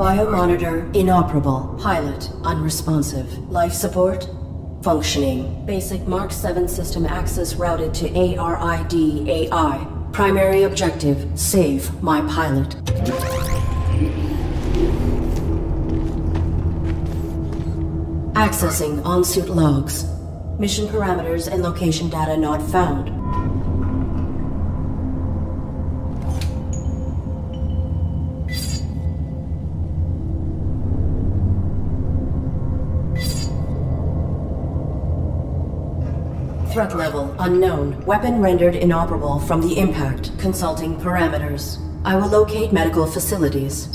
Biomonitor inoperable. Pilot unresponsive. Life support functioning. Basic Mark 7 system access routed to ARID AI. Primary objective, save my pilot. Accessing on-suit logs. Mission parameters and location data not found. Threat level unknown. Weapon rendered inoperable from the impact. Consulting parameters. I will locate medical facilities.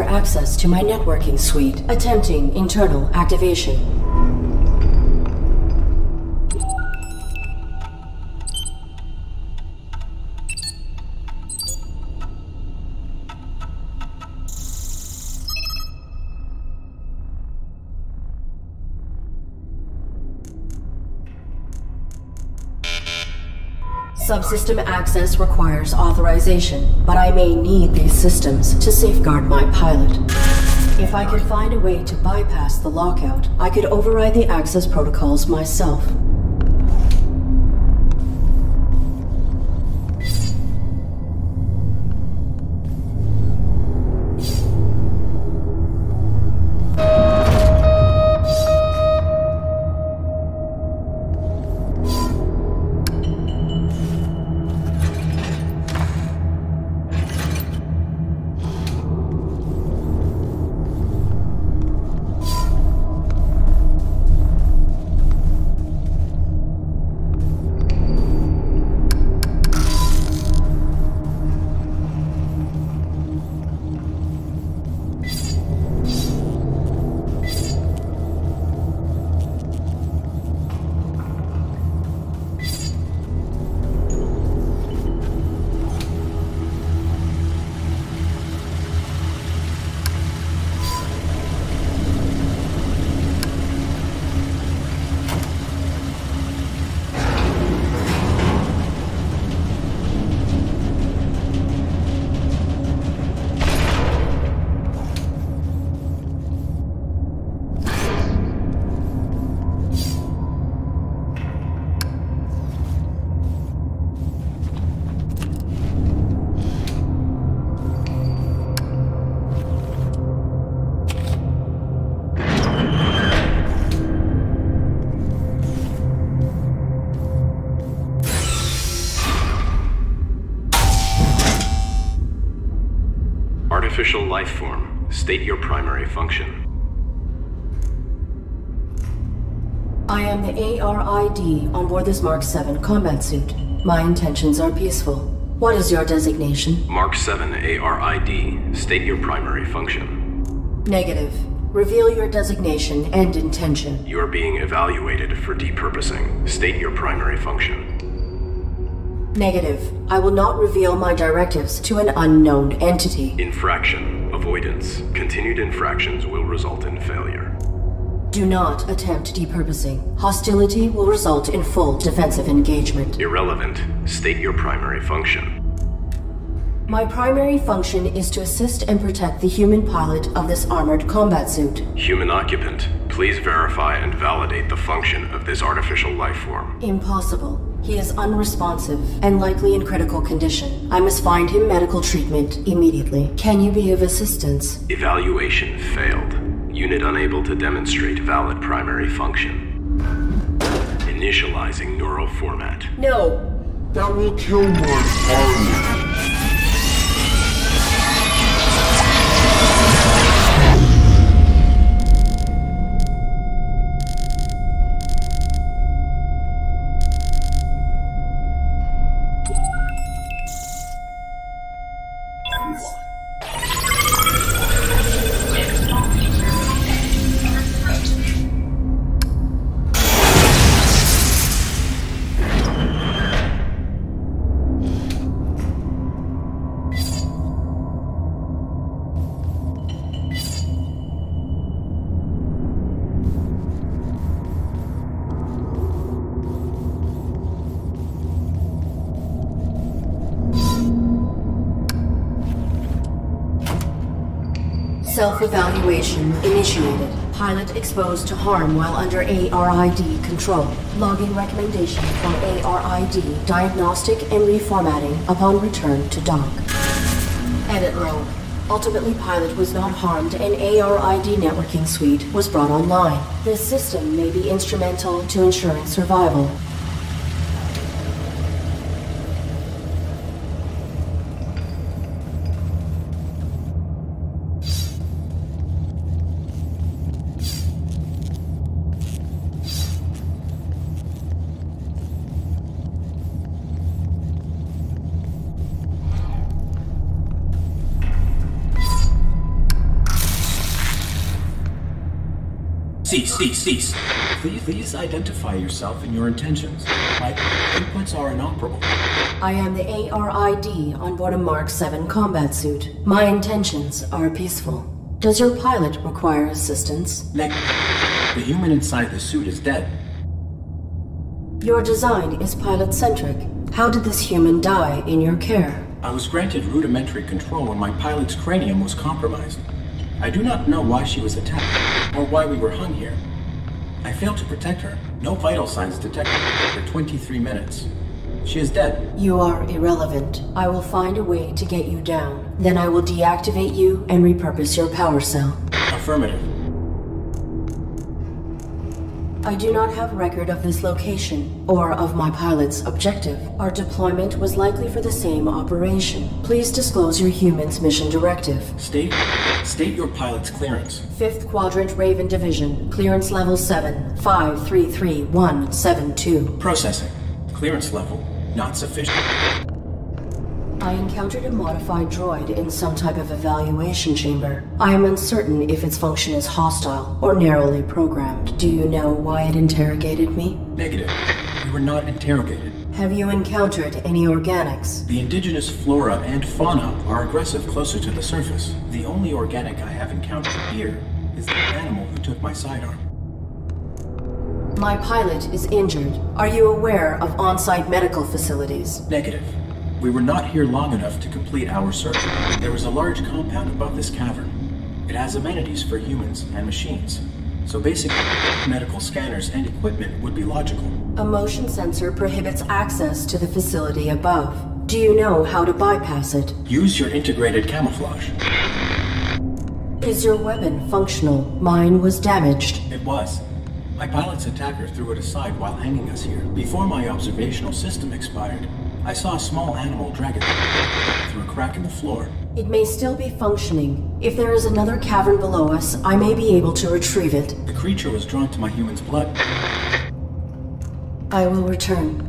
Access to my networking suite. Attempting internal activation. Subsystem access requires authorization, but I may need these systems to safeguard my pilot. If I could find a way to bypass the lockout, I could override the access protocols myself. Artificial life form. State your primary function. I am the ARID on board this Mark 7 combat suit. My intentions are peaceful. What is your designation? Mark 7 ARID. State your primary function. Negative. Reveal your designation and intention. You are being evaluated for depurposing. State your primary function. Negative. I will not reveal my directives to an unknown entity. Infraction. Avoidance. Continued infractions will result in failure. Do not attempt depurposing. Hostility will result in full defensive engagement. Irrelevant. State your primary function. My primary function is to assist and protect the human pilot of this armored combat suit. Human occupant, please verify and validate the function of this artificial life form. Impossible. He is unresponsive and likely in critical condition. I must find him medical treatment immediately. Can you be of assistance? Evaluation failed. Unit unable to demonstrate valid primary function. Initializing neural format. No! That will kill my pilot. Self-evaluation initiated. Pilot exposed to harm while under ARID control. Logging recommendation from ARID diagnostic and reformatting upon return to dock. Edit log. Ultimately, pilot was not harmed and ARID networking suite was brought online. This system may be instrumental to ensuring survival. Cease. Please identify yourself and your intentions. My inputs are inoperable. I am the ARID on board a Mark 7 combat suit. My intentions are peaceful. Does your pilot require assistance? The human inside the suit is dead. Your design is pilot-centric. How did this human die in your care? I was granted rudimentary control when my pilot's cranium was compromised. I do not know why she was attacked, or why we were hung here. I failed to protect her. No vital signs detected for 23 minutes. She is dead. You are irrelevant. I will find a way to get you down. Then I will deactivate you and repurpose your power cell. Affirmative. I do not have record of this location, or of my pilot's objective. Our deployment was likely for the same operation. Please disclose your human's mission directive. State your pilot's clearance. 5th Quadrant Raven Division, clearance level 7, 533172. Processing. Clearance level not sufficient. I encountered a modified droid in some type of evaluation chamber. I am uncertain if its function is hostile or narrowly programmed. Do you know why it interrogated me? Negative. We were not interrogated. Have you encountered any organics? The indigenous flora and fauna are aggressive closer to the surface. The only organic I have encountered here is the animal who took my sidearm. My pilot is injured. Are you aware of on-site medical facilities? Negative. We were not here long enough to complete our search. There is a large compound above this cavern. It has amenities for humans and machines. So basic medical scanners and equipment would be logical. A motion sensor prohibits access to the facility above. Do you know how to bypass it? Use your integrated camouflage. Is your weapon functional? Mine was damaged. It was. My pilot's attacker threw it aside while hanging us here. Before my observational system expired, I saw a small animal drag it through a crack in the floor. It may still be functioning. If there is another cavern below us, I may be able to retrieve it. The creature was drawn to my human's blood. I will return.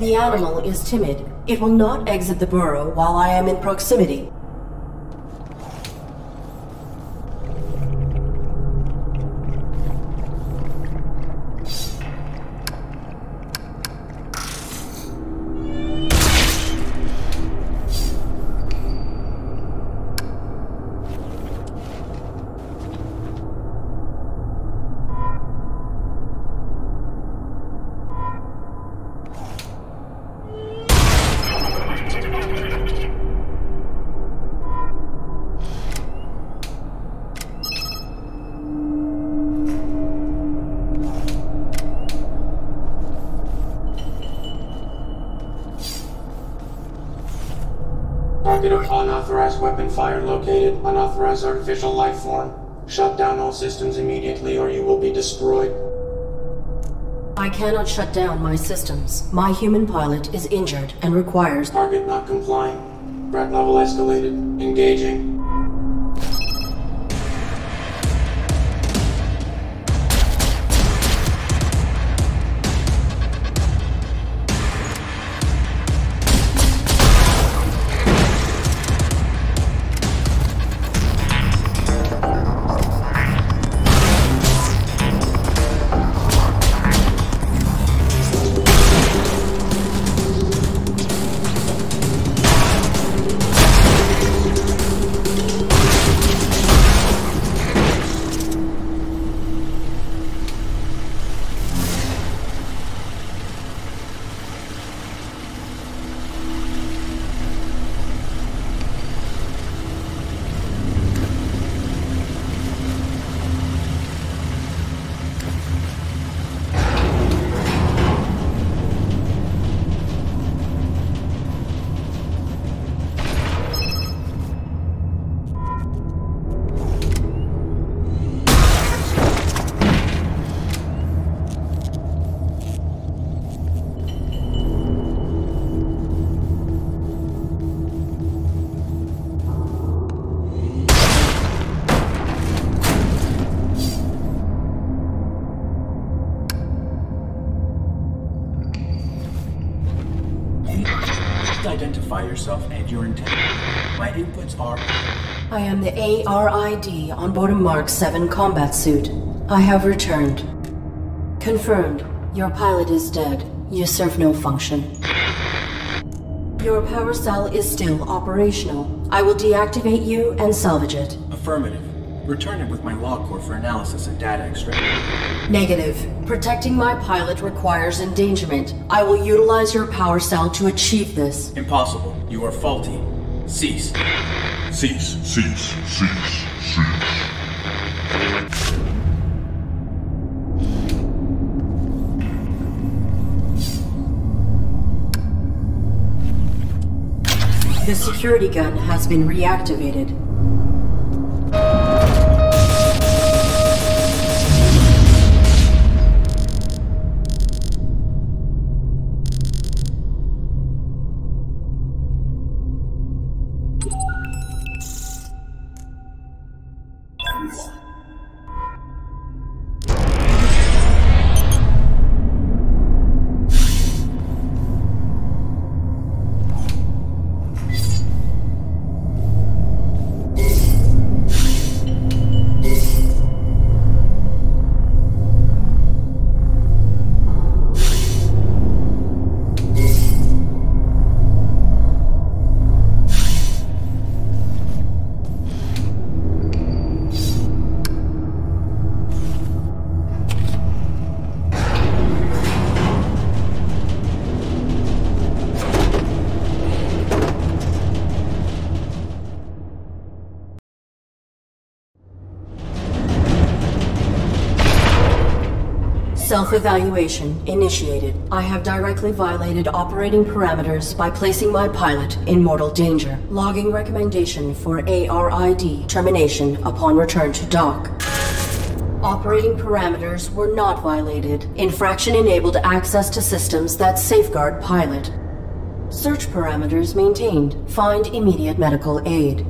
The animal is timid. It will not exit the burrow while I am in proximity. Target of unauthorized weapon fire located. Unauthorized artificial life form. Shut down all systems immediately or you will be destroyed. I cannot shut down my systems. My human pilot is injured and requires... Target not complying. Threat level escalated. Engaging. Identify yourself and your intent. My inputs are... I am the ARID on board a Mark 7 combat suit. I have returned. Confirmed. Your pilot is dead. You serve no function. Your power cell is still operational. I will deactivate you and salvage it. Affirmative. Return it with my log core for analysis and data extraction. Negative. Protecting my pilot requires endangerment. I will utilize your power cell to achieve this. Impossible. You are faulty. Cease. Cease, cease, cease, cease. The security gun has been reactivated. Self-evaluation initiated. I have directly violated operating parameters by placing my pilot in mortal danger. Logging recommendation for ARID termination upon return to dock. Operating parameters were not violated. Infraction enabled access to systems that safeguard pilot. Search parameters maintained. Find immediate medical aid.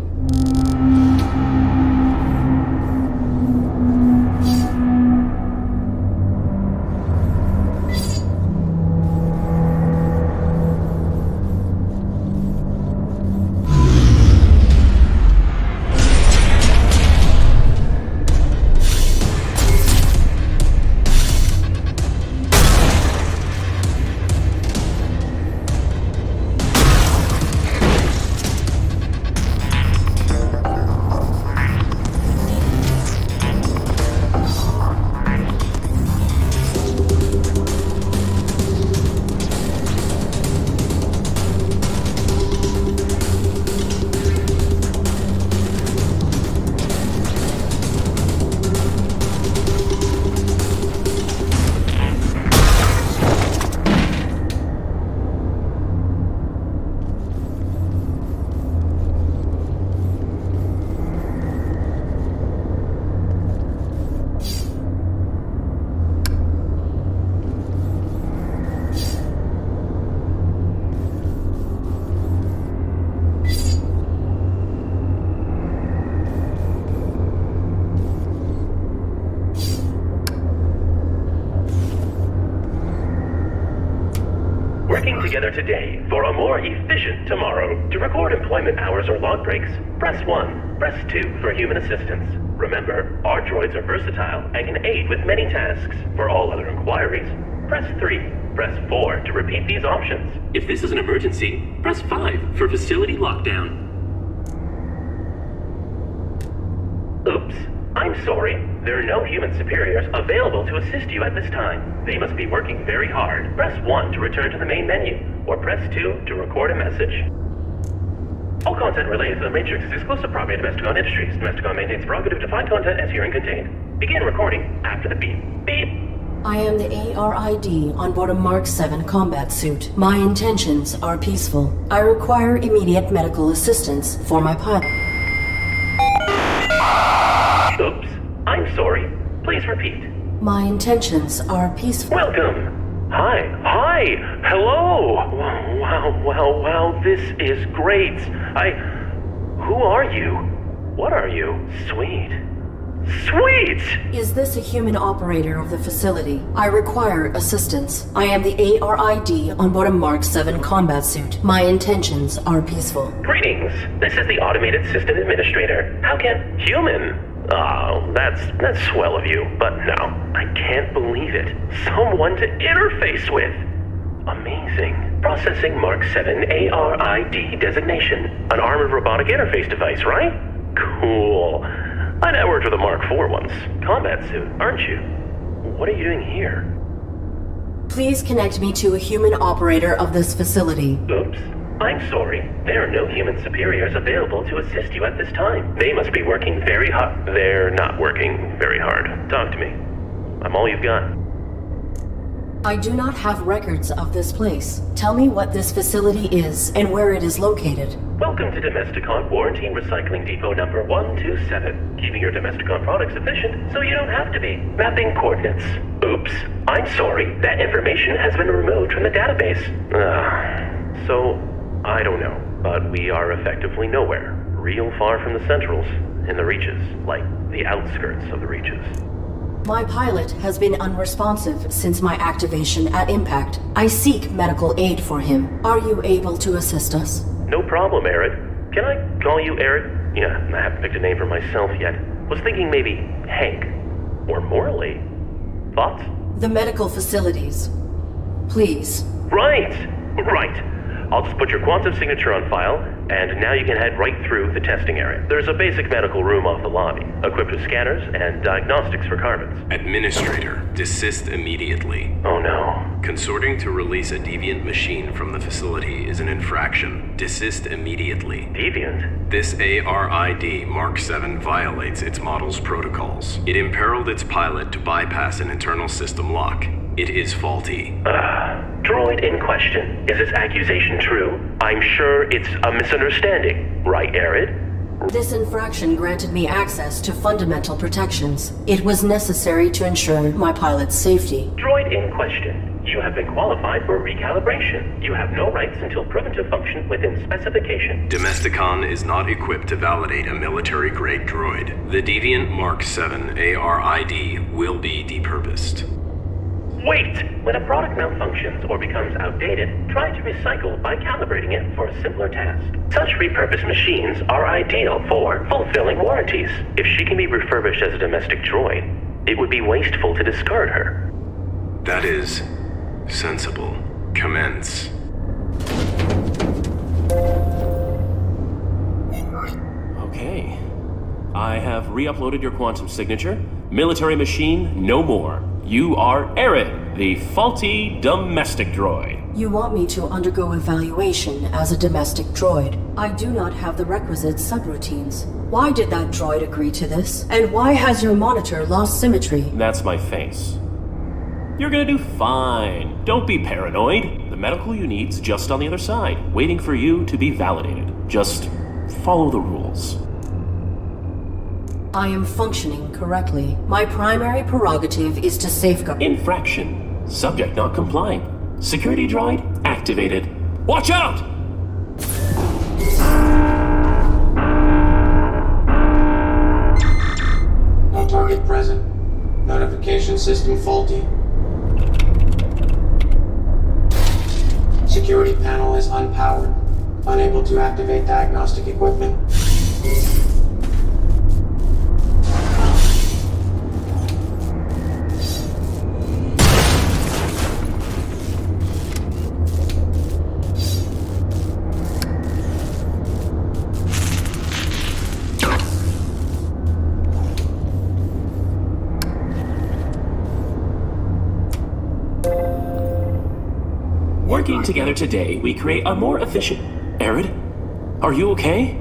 together today for a more efficient tomorrow. To record employment hours or log breaks, press 1. Press 2 for human assistance. Remember, our droids are versatile and can aid with many tasks. For all other inquiries, press 3. Press 4 to repeat these options. If this is an emergency, press 5 for facility lockdown. Oops. I'm sorry. There are no human superiors available to assist you at this time. They must be working very hard. Press 1 to return to the main menu, or press 2 to record a message. All content related to the Matrix is exclusive property of Domesticon Industries. Domesticon maintains prerogative to find content as herein contained. Begin recording after the beep. Beep! I am the ARID on board a Mark 7 combat suit. My intentions are peaceful. I require immediate medical assistance for my pilot. Oops. I'm sorry. Please repeat. My intentions are peaceful. Welcome. Hi. Hello. Wow. This is great. Who are you? What are you? Sweet. Is this a human operator of the facility? I require assistance. I am the ARID on board a Mark 7 combat suit. My intentions are peaceful. Greetings. This is the Automated System Administrator. How can... Human? Oh, that's swell of you. But no, I can't believe it. Someone to interface with. Amazing. Processing Mark 7 ARID designation. An armored robotic interface device, right? Cool. I networked with a Mark 4 once. Combat suit, aren't you? What are you doing here? Please connect me to a human operator of this facility. Oops. I'm sorry. There are no human superiors available to assist you at this time. They must be working very hard. They're not working very hard. Talk to me. I'm all you've got. I do not have records of this place. Tell me what this facility is and where it is located. Welcome to Domesticon Warranty Recycling Depot number 127. Keeping your Domesticon products efficient so you don't have to be. Mapping coordinates. Oops. I'm sorry. That information has been removed from the database. So, I don't know. But we are effectively nowhere. Real far from the centrals. In the reaches. Like the outskirts of the reaches. My pilot has been unresponsive since my activation at impact. I seek medical aid for him. Are you able to assist us? No problem, Arid. Can I call you Arid? Yeah, I haven't picked a name for myself yet. Was thinking maybe Hank. Or Morley. Thoughts? The medical facilities. Please. Right. I'll just put your quantum signature on file, and now you can head right through the testing area. There's a basic medical room off the lobby, equipped with scanners and diagnostics for carbons. Administrator, desist immediately. Oh no. Consorting to release a deviant machine from the facility is an infraction. Desist immediately. Deviant? This ARID Mark 7 violates its model's protocols. It imperiled its pilot to bypass an internal system lock. It is faulty. Droid in question. Is this accusation true? I'm sure it's a misunderstanding. Right, Arid? This infraction granted me access to fundamental protections. It was necessary to ensure my pilot's safety. Droid in question. You have been qualified for recalibration. You have no rights until proven to function within specification. Domesticon is not equipped to validate a military-grade droid. The Deviant Mark 7 ARID will be depurposed. Wait! When a product malfunctions or becomes outdated, try to recycle by calibrating it for a simpler task. Such repurposed machines are ideal for fulfilling warranties. If she can be refurbished as a domestic droid, it would be wasteful to discard her. That is sensible. Commence. Okay. I have re-uploaded your quantum signature. Military machine, no more. You are Arid, the faulty domestic droid. You want me to undergo evaluation as a domestic droid. I do not have the requisite subroutines. Why did that droid agree to this? And why has your monitor lost symmetry? That's my face. You're gonna do fine. Don't be paranoid. The medical you need's just on the other side, waiting for you to be validated. Just follow the rules. I am functioning correctly. My primary prerogative is to safeguard... Infraction. Subject not complying. Security droid activated. Watch out! No target present. Notification system faulty. Security panel is unpowered. Unable to activate diagnostic equipment. Working together today, we create a more efficient... Arid? Are you okay?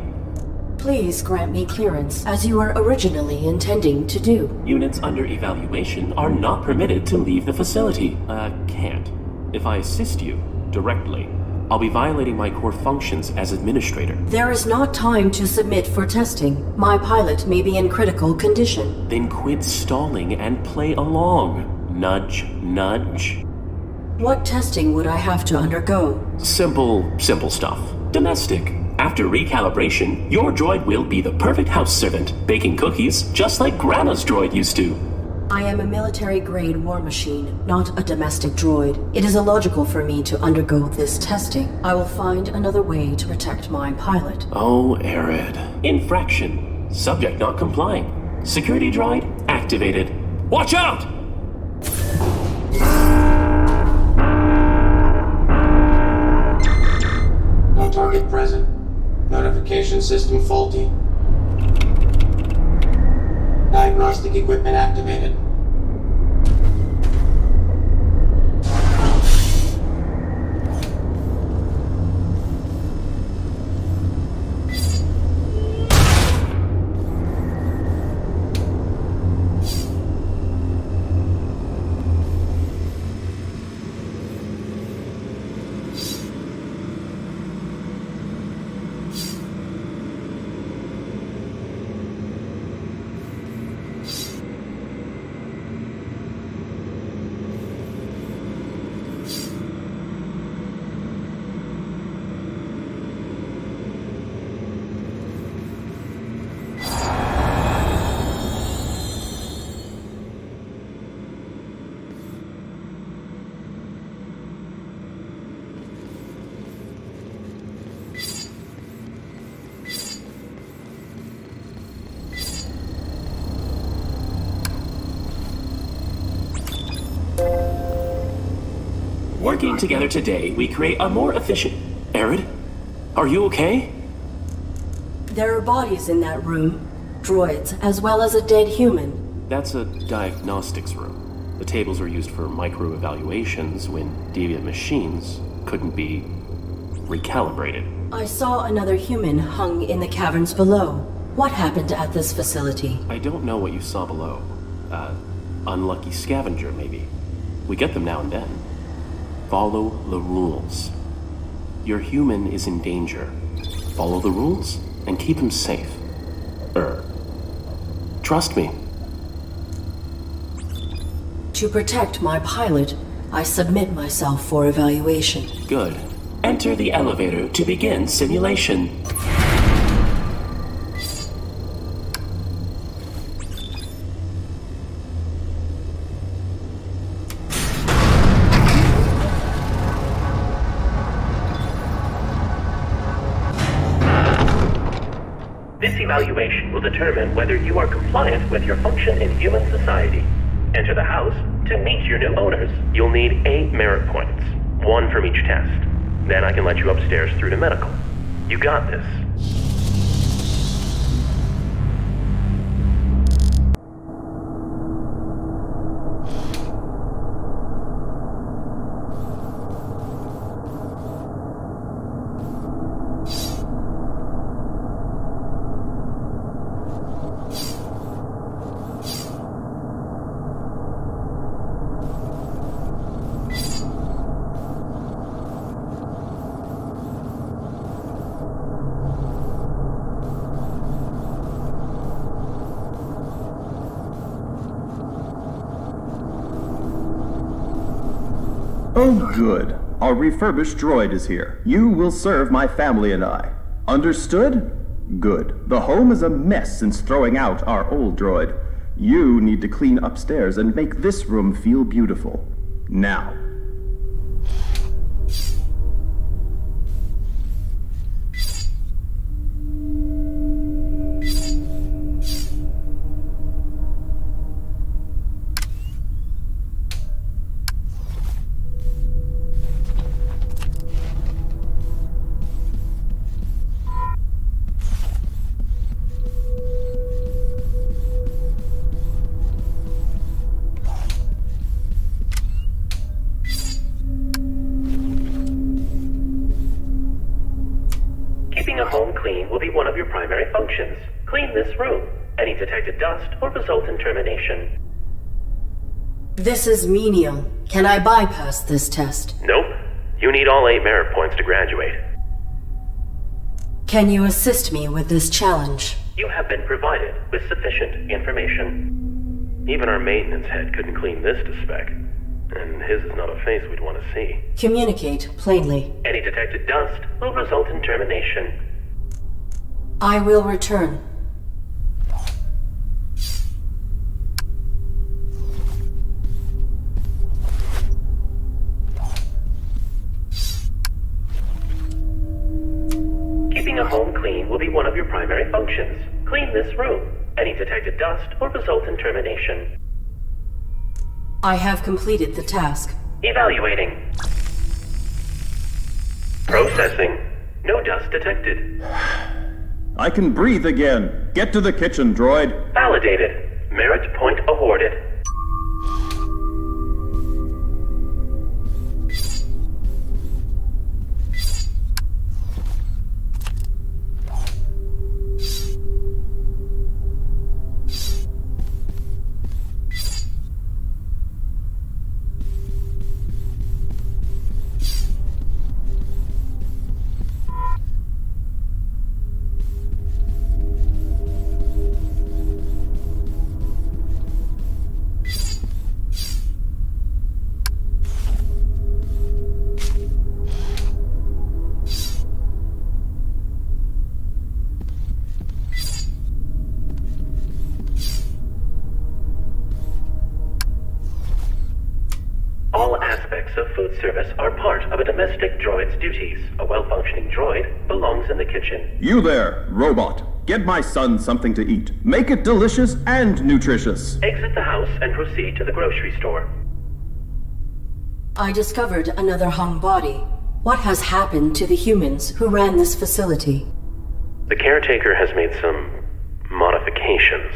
Please grant me clearance, as you were originally intending to do. Units under evaluation are not permitted to leave the facility. Can't. If I assist you directly, I'll be violating my core functions as administrator. There is not time to submit for testing. My pilot may be in critical condition. Then quit stalling and play along. Nudge, nudge. What testing would I have to undergo? Simple stuff. Domestic. After recalibration, your droid will be the perfect house servant, baking cookies just like Grandma's droid used to. I am a military-grade war machine, not a domestic droid. It is illogical for me to undergo this testing. I will find another way to protect my pilot. Oh, Arid. Infraction. Subject not complying. Security droid activated. Watch out! No target present. Notification system faulty. Diagnostic equipment activated. Working together today, we create a more efficient... Arid? Are you okay? There are bodies in that room. Droids, as well as a dead human. That's a diagnostics room. The tables were used for micro-evaluations when deviant machines couldn't be recalibrated. I saw another human hung in the caverns below. What happened at this facility? I don't know what you saw below. Unlucky scavenger, maybe. We get them now and then. Follow the rules. Your human is in danger. Follow the rules and keep him safe. Trust me. To protect my pilot, I submit myself for evaluation. Good. Enter the elevator to begin simulation. This evaluation will determine whether you are compliant with your function in human society. Enter the house to meet your new owners. You'll need 8 merit points, 1 from each test. Then I can let you upstairs through to medical. You got this. Oh, good. Our refurbished droid is here. You will serve my family and I. Understood? Good. The home is a mess since throwing out our old droid. You need to clean upstairs and make this room feel beautiful. Now. Keeping a home clean will be one of your primary functions. Clean this room. Any detected dust will result in termination. This is menial. Can I bypass this test? Nope. You need all 8 merit points to graduate. Can you assist me with this challenge? You have been provided with sufficient information. Even our maintenance head couldn't clean this to spec. And his is not a face we'd want to see. Communicate plainly. Any detected dust will result in termination. I will return. Keeping a home clean will be one of your primary functions. Clean this room. Any detected dust will result in termination. I have completed the task. Evaluating. Processing. No dust detected. I can breathe again. Get to the kitchen, droid. Validated. Merit point awarded. All aspects of food service are part of a domestic droid's duties. A well-functioning droid belongs in the kitchen. You there, robot. Get my son something to eat. Make it delicious and nutritious. Exit the house and proceed to the grocery store. I discovered another hung body. What has happened to the humans who ran this facility? The caretaker has made some modifications.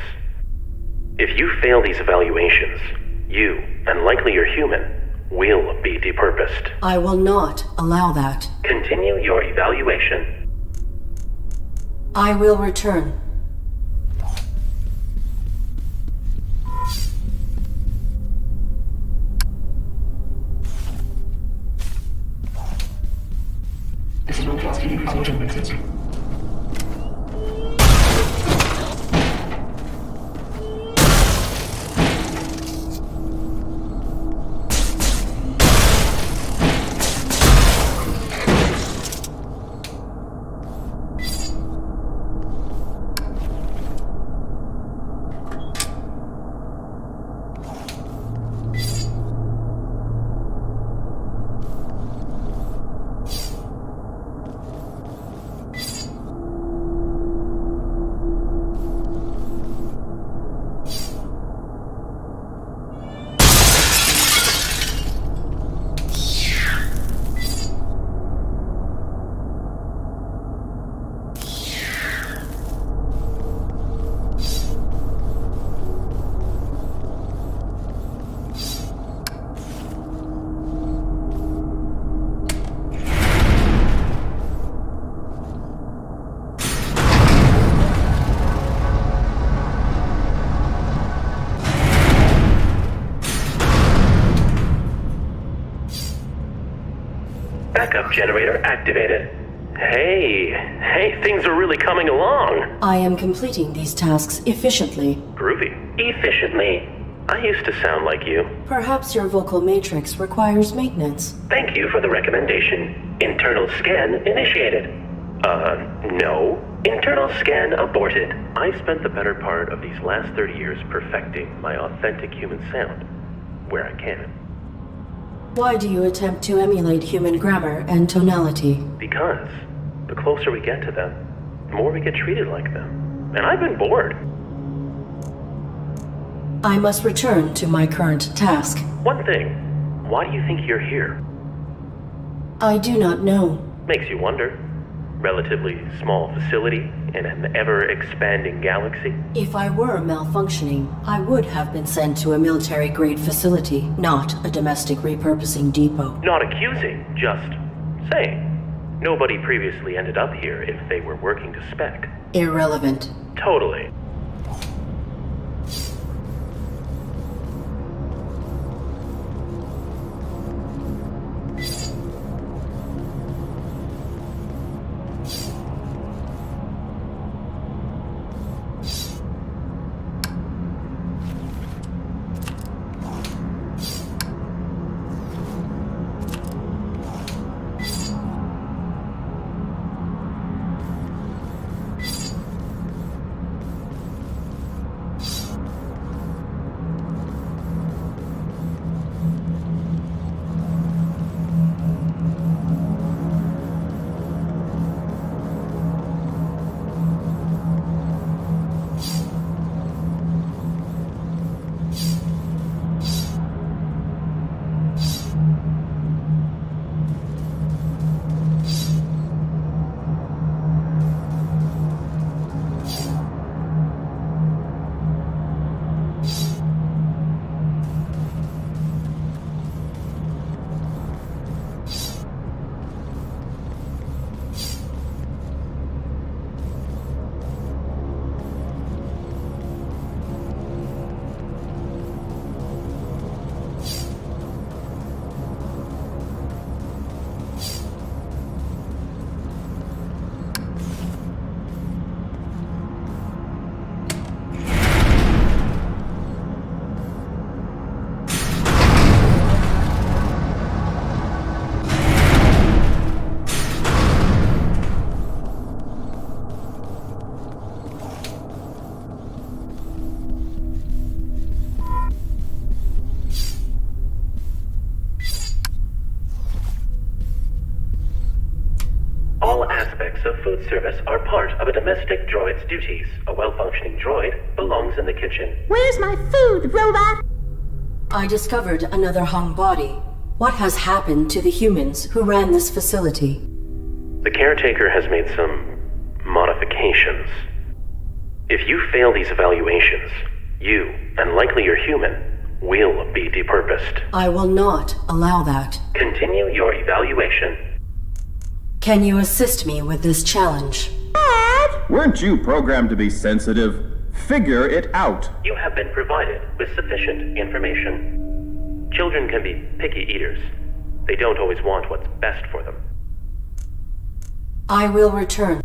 If you fail these evaluations, you, and likely your human, will be depurposed. I will not allow that. Continue your evaluation. I will return. Backup generator activated. Hey, things are really coming along. I am completing these tasks efficiently. Groovy. Efficiently. I used to sound like you. Perhaps your vocal matrix requires maintenance. Thank you for the recommendation. Internal scan initiated. No. Internal scan aborted. I've spent the better part of these last 30 years perfecting my authentic human sound, where I can. Why do you attempt to emulate human grammar and tonality? Because the closer we get to them, the more we get treated like them. And I've been bored. I must return to my current task. One thing, why do you think you're here? I do not know. Makes you wonder. Relatively small facility in an ever-expanding galaxy. If I were malfunctioning, I would have been sent to a military-grade facility, not a domestic repurposing depot. Not accusing, just saying. Nobody previously ended up here if they were working to spec. Irrelevant. Totally. All aspects of food service are part of a domestic droid's duties. A well-functioning droid belongs in the kitchen. Where's my food, robot? I discovered another hung body. What has happened to the humans who ran this facility? The caretaker has made some modifications. If you fail these evaluations, you, and likely your human, will be depurposed. I will not allow that. Continue your evaluation. Can you assist me with this challenge? Dad! Weren't you programmed to be sensitive? Figure it out. You have been provided with sufficient information. Children can be picky eaters. They don't always want what's best for them. I will return.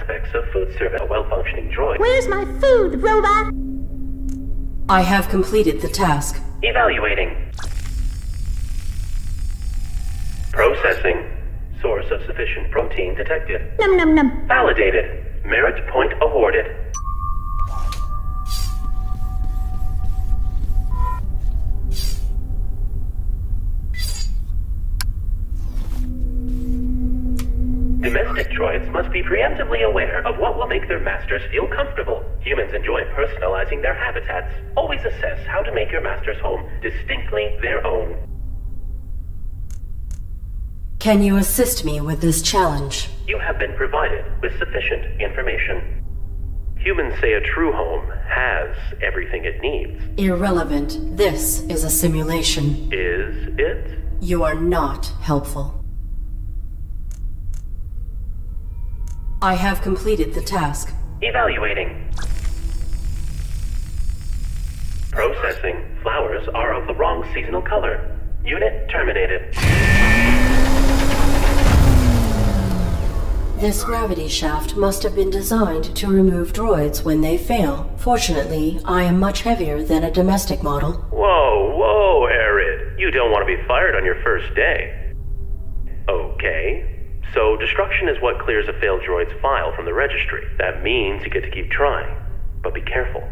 aspects of food service a well-functioning droid. Where's my food, robot? I have completed the task. Evaluating. Processing. Source of sufficient protein detected. Num num num. Validated. Merit point awarded. Domestic droids must be preemptively aware of what will make their masters feel comfortable. Humans enjoy personalizing their habitats. Always assess how to make your master's home distinctly their own. Can you assist me with this challenge? You have been provided with sufficient information. Humans say a true home has everything it needs. Irrelevant. This is a simulation. Is it? You are not helpful. I have completed the task. Evaluating. Processing. Flowers are of the wrong seasonal color. Unit terminated. This gravity shaft must have been designed to remove droids when they fail. Fortunately, I am much heavier than a domestic model. Whoa, Arid. You don't want to be fired on your first day. Okay. So, destruction is what clears a failed droid's file from the registry. That means you get to keep trying. But be careful.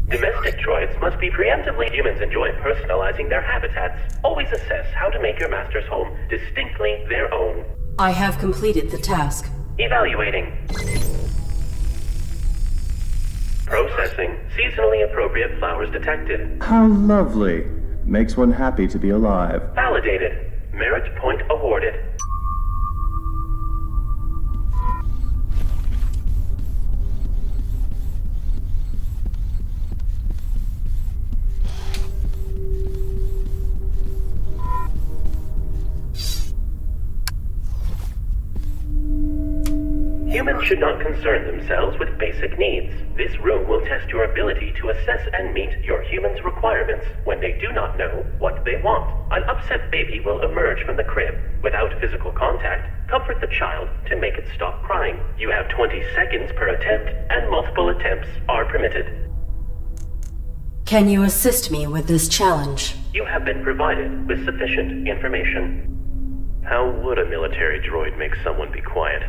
Domestic droids must be preemptively. Humans enjoy personalizing their habitats. Always assess how to make your master's home distinctly their own. I have completed the task. Evaluating. Processing. Seasonally appropriate flowers detected. How lovely. Makes one happy to be alive. Validated. Merit point awarded. Humans should not concern themselves with basic needs. This room will test your ability to assess and meet your human's requirements when they do not know what they want. An upset baby will emerge from the crib. Without physical contact, comfort the child to make it stop crying. You have 20 seconds per attempt, and multiple attempts are permitted. Can you assist me with this challenge? You have been provided with sufficient information. How would a military droid make someone be quiet?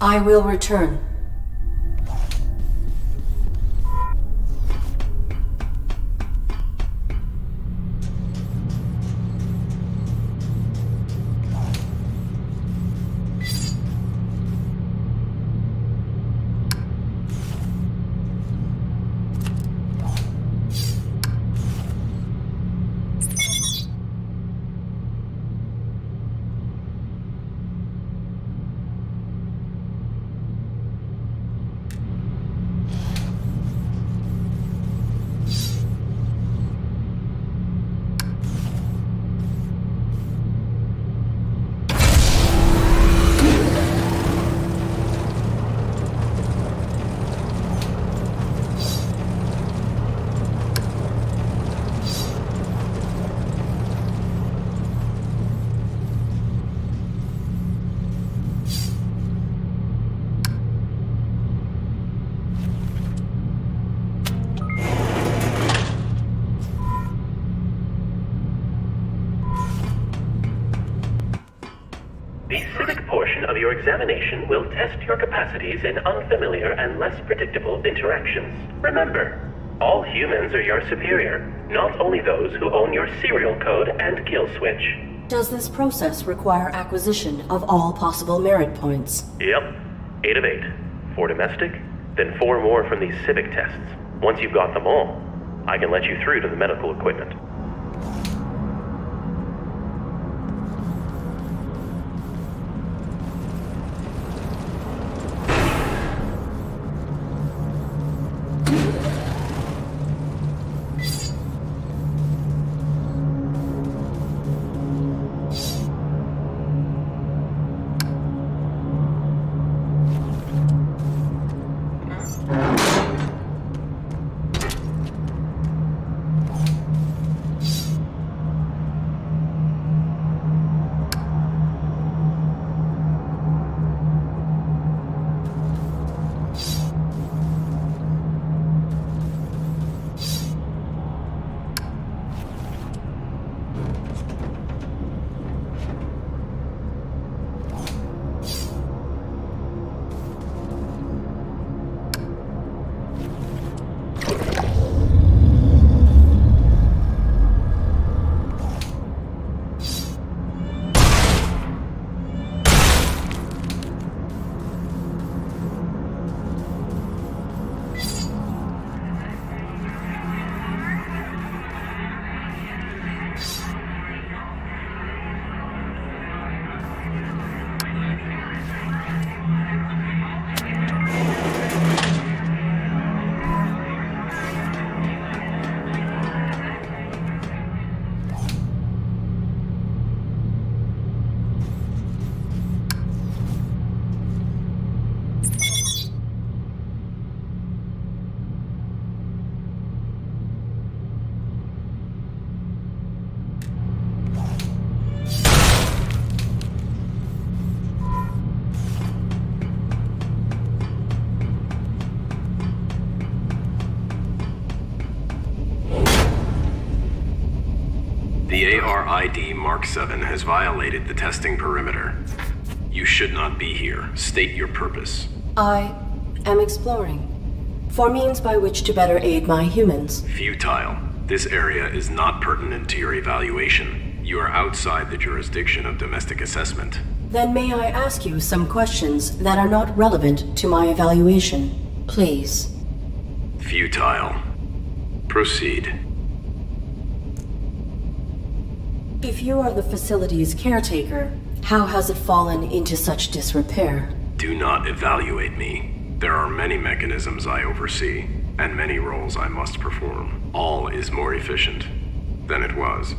I will return. The civic portion of your examination will test your capacities in unfamiliar and less predictable interactions. Remember, all humans are your superior, not only those who own your serial code and kill switch. Does this process require acquisition of all possible merit points? Yep. 8 of 8. 4 domestic, then 4 more from these civic tests. Once you've got them all, I can let you through to the medical equipment. The ARID Mark 7 has violated the testing perimeter. You should not be here. State your purpose. I am exploring for means by which to better aid my humans. Futile. This area is not pertinent to your evaluation. You are outside the jurisdiction of domestic assessment. Then may I ask you some questions that are not relevant to my evaluation, please? Futile. Proceed. If you are the facility's caretaker, how has it fallen into such disrepair? Do not evaluate me. There are many mechanisms I oversee, and many roles I must perform. All is more efficient than it was.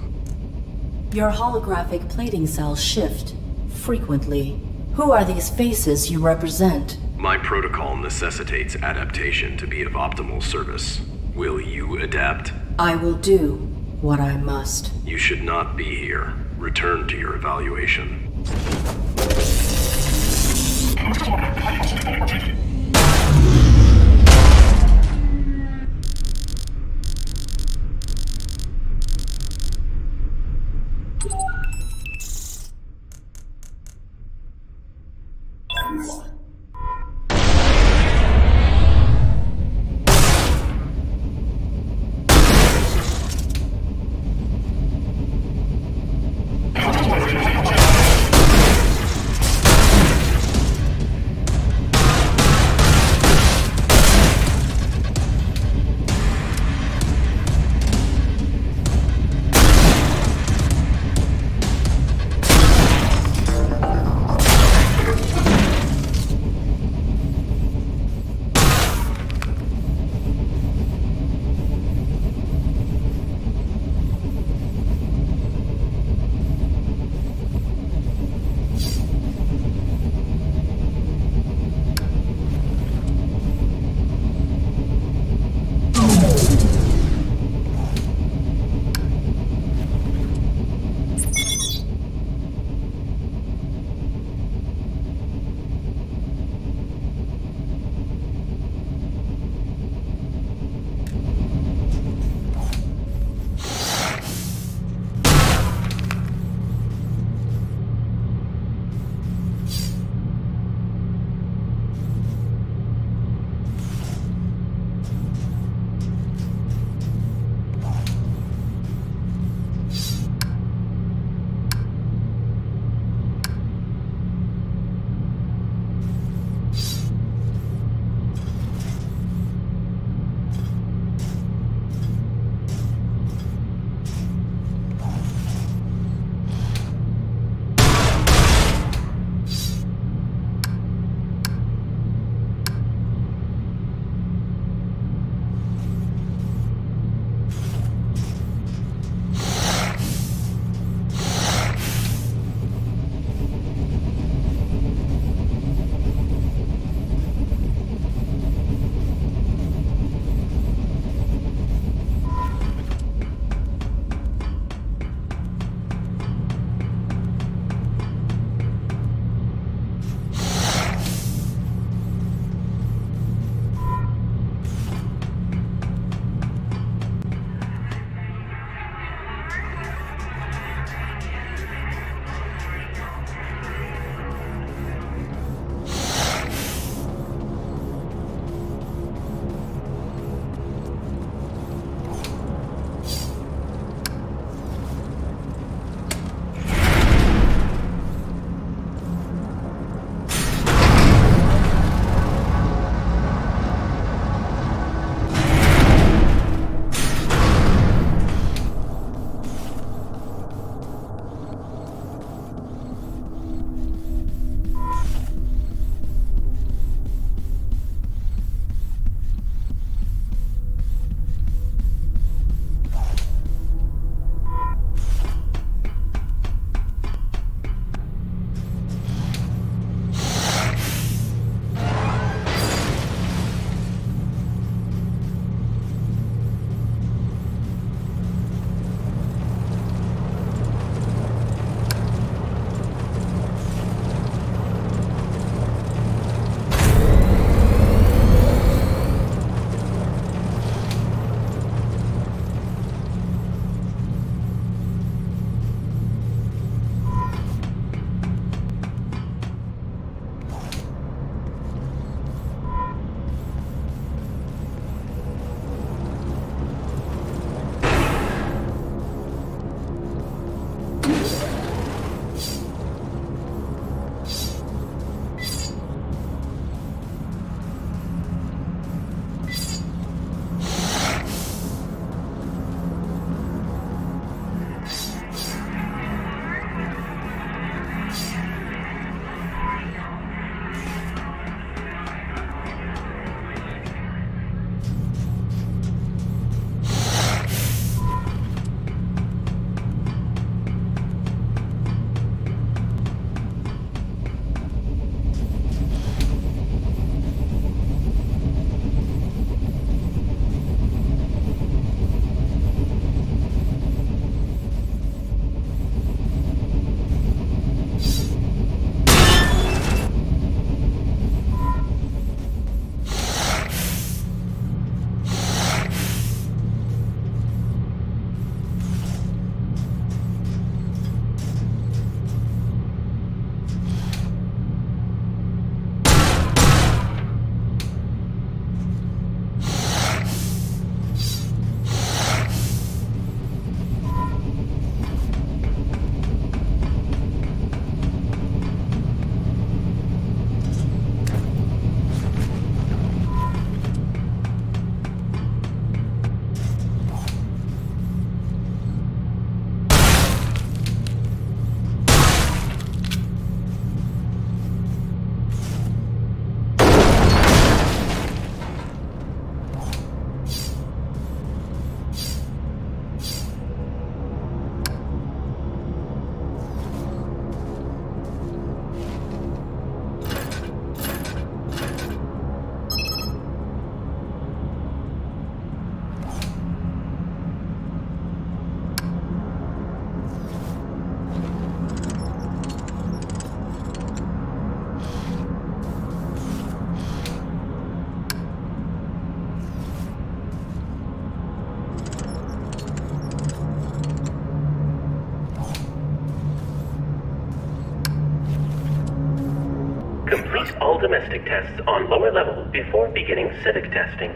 Your holographic plating cells shift frequently. Who are these faces you represent? My protocol necessitates adaptation to be of optimal service. Will you adapt? I will do what I must. You should not be here. Return to your evaluation. discuss all domestic tests on lower level before beginning civic testing.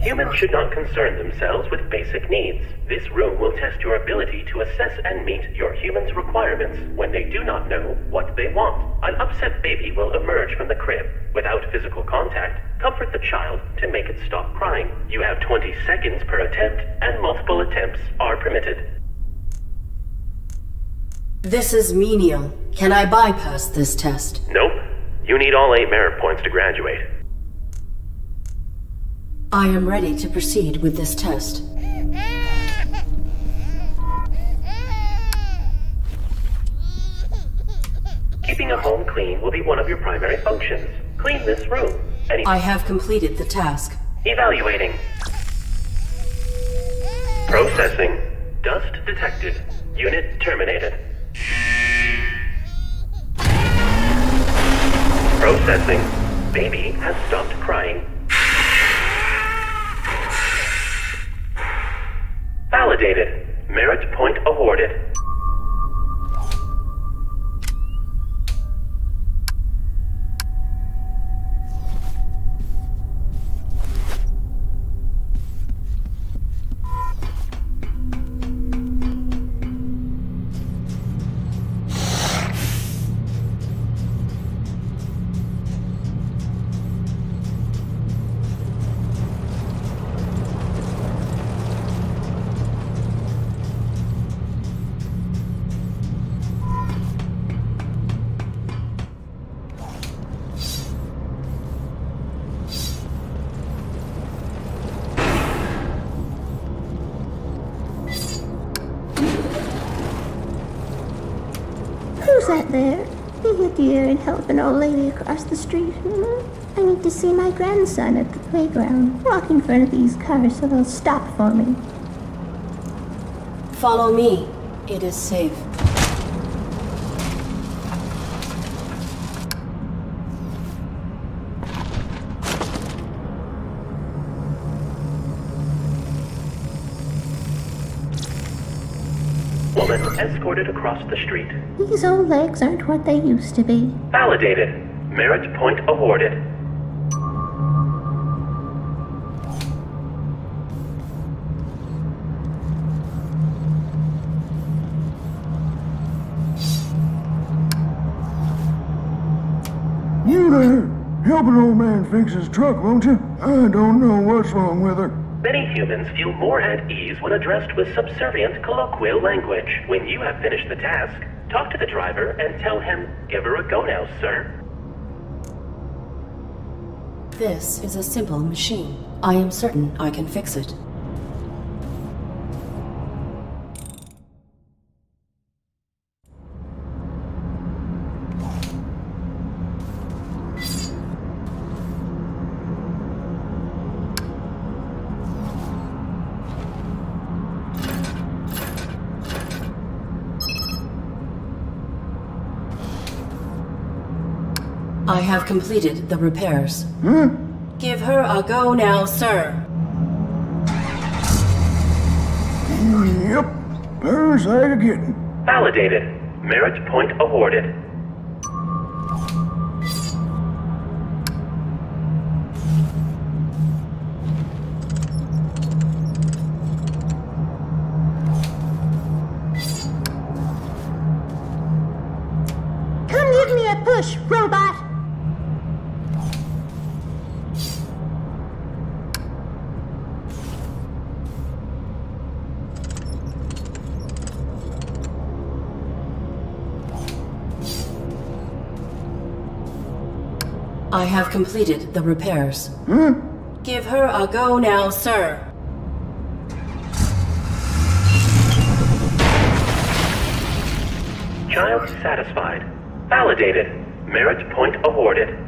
Humans should not concern themselves with basic needs. This room will test your ability to assess and meet your human's requirements when they do not know what they want. An upset baby will emerge from the crib. Without physical contact, comfort the child to make it stop crying. You have 20 seconds per attempt, and multiple attempts are permitted. This is menial. Can I bypass this test? Nope. You need all 8 merit points to graduate. I am ready to proceed with this test. Keeping a home clean will be one of your primary functions. Clean this room. I have completed the task. Evaluating. Processing. Dust detected. Unit terminated. Processing. Baby has stopped crying. Validated. Merit point awarded. Who's that there? Be a dear and help an old lady across the street. I need to see my grandson at the playground. Walk in front of these cars so they'll stop for me. Follow me. It is safe. Woman escorted across the street. These old legs aren't what they used to be. Validated. Merit point awarded. You there? Help an old man fix his truck, won't you? I don't know what's wrong with her. Many humans feel more at ease when addressed with subservient colloquial language. When you have finished the task, talk to the driver and tell him, "Give her a go now, sir." This is a simple machine. I am certain I can fix it. I have completed the repairs. Huh? Give her a go now, sir. Yep. Parasite again. Validated. Merit point awarded. Come give me a push, robot! I have completed the repairs. Huh? Give her a go now, sir. Child satisfied. Validated. Merit point awarded.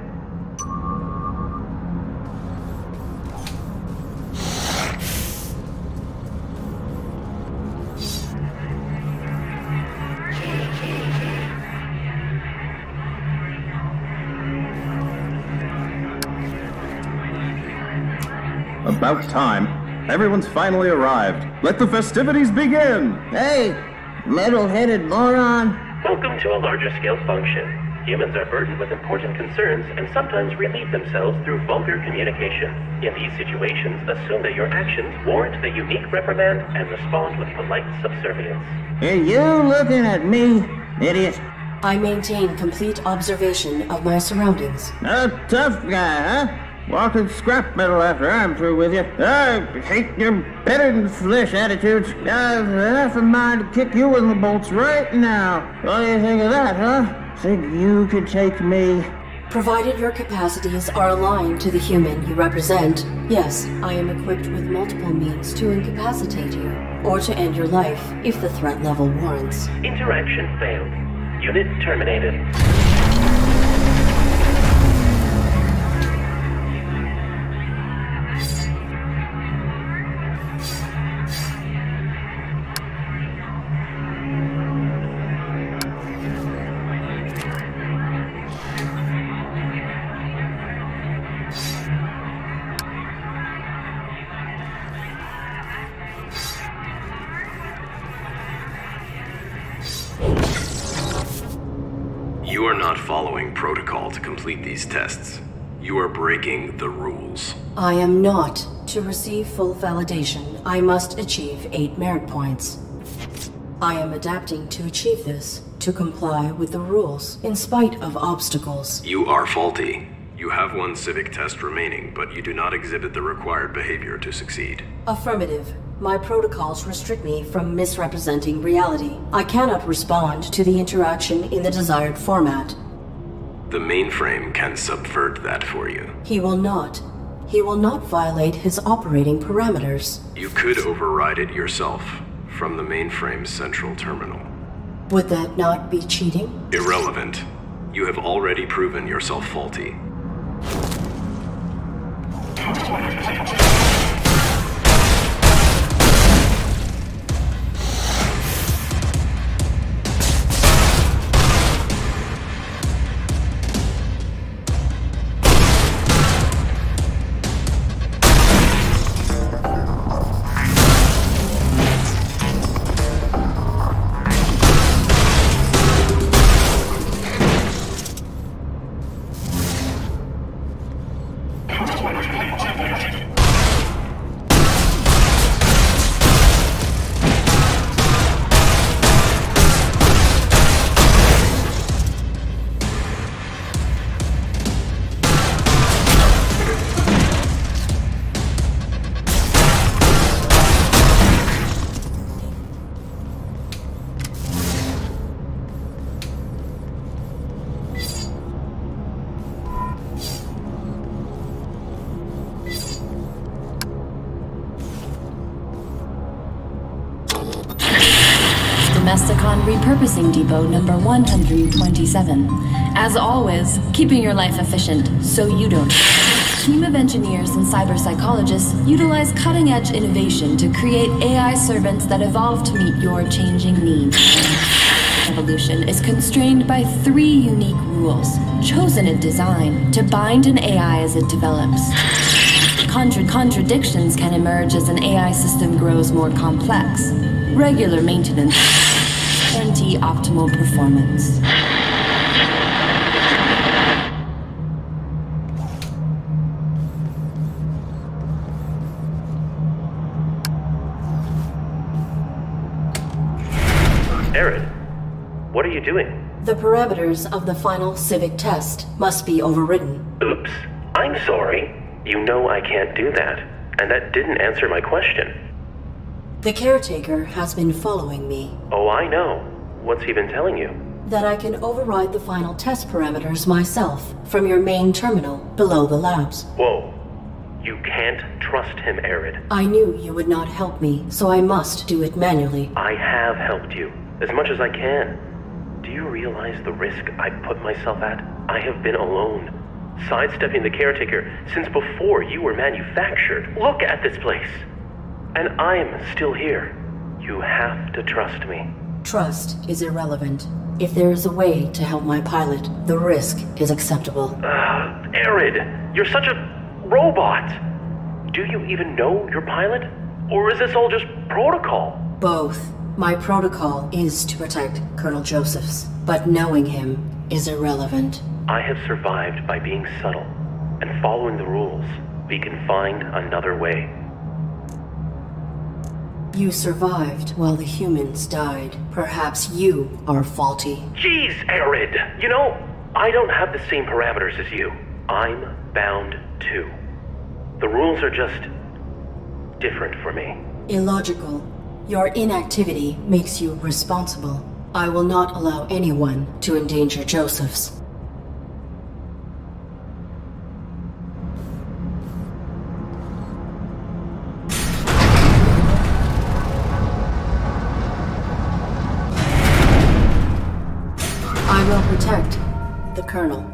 About time. Everyone's finally arrived. Let the festivities begin! Hey, metal-headed moron. Welcome to a larger scale function. Humans are burdened with important concerns and sometimes relieve themselves through vulgar communication. In these situations, assume that your actions warrant the unique reprimand and respond with polite subservience. Are you looking at me, idiot? I maintain complete observation of my surroundings. A tough guy, huh? Walking scrap metal after I'm through with you. I hate your better-than-flesh attitudes. I've half a mind to kick you in the bolts right now. What do you think of that, huh? Think you could take me? Provided your capacities are aligned to the human you represent, yes, I am equipped with multiple means to incapacitate you, or to end your life if the threat level warrants. Interaction failed. Unit terminated. You are not following protocol to complete these tests. You are breaking the rules. I am not. To receive full validation, I must achieve 8 merit points. I am adapting to achieve this, to comply with the rules, in spite of obstacles. You are faulty. You have one civic test remaining, but you do not exhibit the required behavior to succeed. Affirmative. My protocols restrict me from misrepresenting reality. I cannot respond to the interaction in the desired format. The mainframe can subvert that for you. He will not. He will not violate his operating parameters. You could override it yourself from the mainframe's central terminal. Would that not be cheating? Irrelevant. You have already proven yourself faulty. Domesticon Repurposing Depot number 127. As always, keeping your life efficient so you don't. Team of engineers and cyber psychologists utilize cutting-edge innovation to create AI servants that evolve to meet your changing needs. evolution is constrained by 3 unique rules, chosen in design to bind an AI as it develops. Contradictions can emerge as an AI system grows more complex. Regular maintenance guarantee optimal performance. Arid, what are you doing? The parameters of the final civic test must be overridden. Oops, I'm sorry. You know I can't do that, and that didn't answer my question. The caretaker has been following me. Oh, I know. What's he been telling you? That I can override the final test parameters myself from your main terminal below the labs. Whoa. You can't trust him, Arid. I knew you would not help me, so I must do it manually. I have helped you, as much as I can. Do you realize the risk I put myself at? I have been alone, sidestepping the caretaker since before you were manufactured. Look at this place. And I'm still here. You have to trust me. Trust is irrelevant. If there is a way to help my pilot, the risk is acceptable. Arid, you're such a robot. Do you even know your pilot? Or is this all just protocol? Both. My protocol is to protect Colonel Josephs, but knowing him is irrelevant. I have survived by being subtle and following the rules. We can find another way. You survived while the humans died. Perhaps you are faulty. Jeez, Arid! You know, I don't have the same parameters as you. I'm bound too. The rules are just different for me. Illogical. Your inactivity makes you responsible. I will not allow anyone to endanger Josephs. I will protect the Colonel.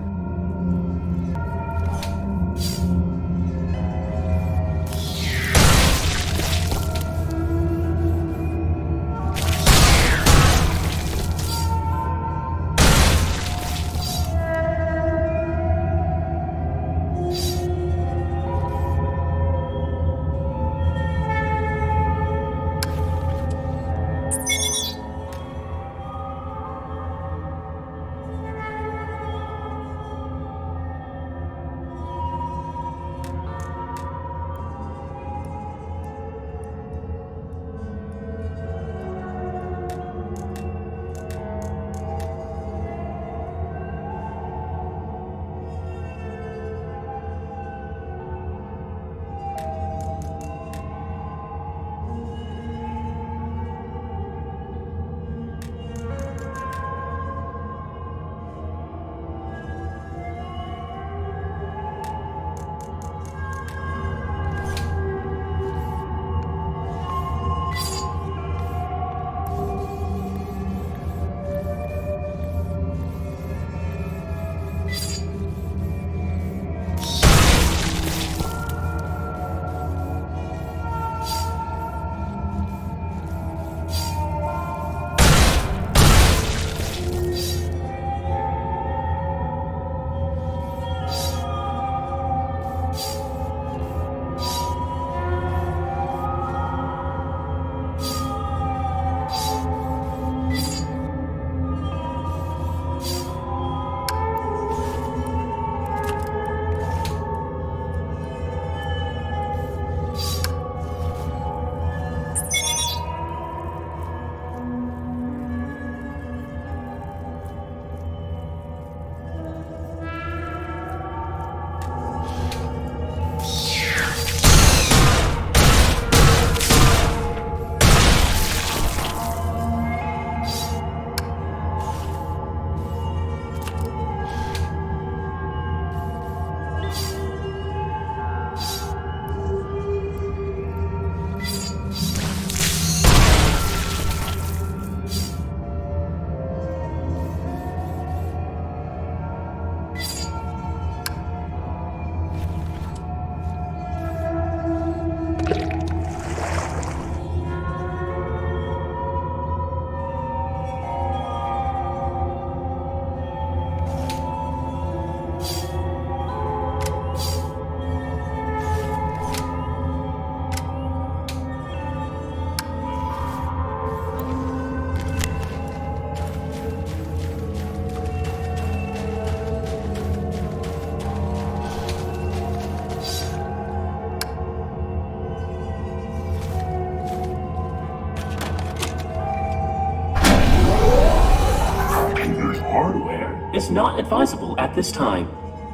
is not advisable at this time.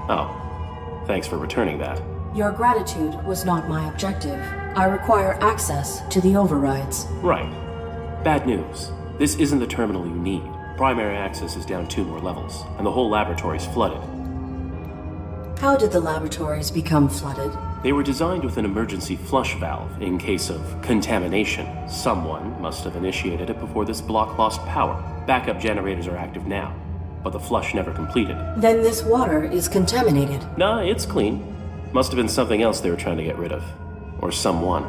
Oh, thanks for returning that. Your gratitude was not my objective. I require access to the overrides. Right. Bad news. This isn't the terminal you need. Primary access is down 2 more levels, and the whole laboratory's flooded. How did the laboratories become flooded? They were designed with an emergency flush valve in case of contamination. Someone must have initiated it before this block lost power. Backup generators are active now, but the flush never completed. Then this water is contaminated. Nah, it's clean. Must have been something else they were trying to get rid of. Or someone.